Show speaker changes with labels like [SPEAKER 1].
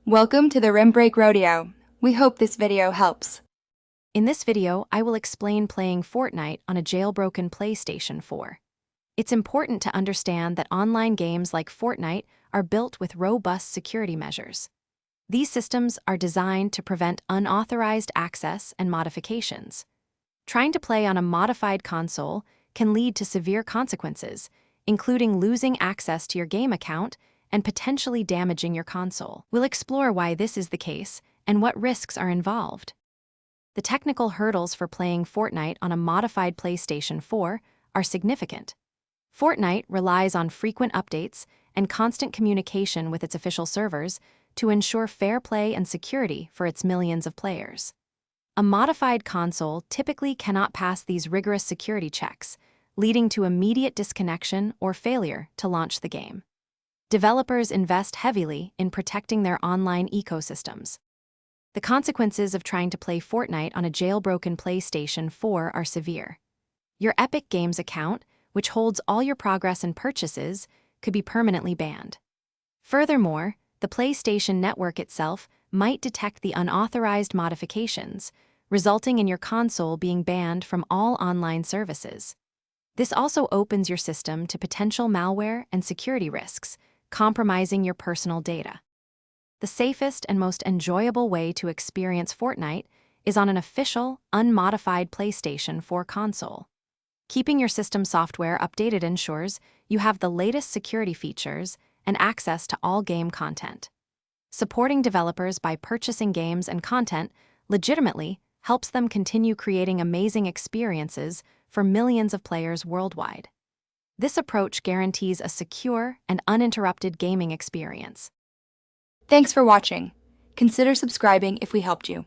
[SPEAKER 1] Welcome to the Rimbrake Rodeo. We hope this video helps.
[SPEAKER 2] In this video, I will explain playing Fortnite on a jailbroken PlayStation 4. It's important to understand that online games like Fortnite are built with robust security measures. These systems are designed to prevent unauthorized access and modifications. Trying to play on a modified console can lead to severe consequences, including losing access to your game account and potentially damaging your console. We'll explore why this is the case and what risks are involved. The technical hurdles for playing Fortnite on a modified PlayStation 4 are significant. Fortnite relies on frequent updates and constant communication with its official servers to ensure fair play and security for its millions of players. A modified console typically cannot pass these rigorous security checks, leading to immediate disconnection or failure to launch the game. Developers invest heavily in protecting their online ecosystems. The consequences of trying to play Fortnite on a jailbroken PlayStation 4 are severe. Your Epic Games account, which holds all your progress and purchases, could be permanently banned. Furthermore, the PlayStation Network itself might detect the unauthorized modifications, resulting in your console being banned from all online services. This also opens your system to potential malware and security risks, compromising your personal data. The safest and most enjoyable way to experience Fortnite is on an official, unmodified PlayStation 4 console. Keeping your system software updated ensures you have the latest security features and access to all game content. Supporting developers by purchasing games and content legitimately helps them continue creating amazing experiences for millions of players worldwide. This approach guarantees a secure and uninterrupted gaming experience.
[SPEAKER 1] Thanks for watching. Consider subscribing if we helped you.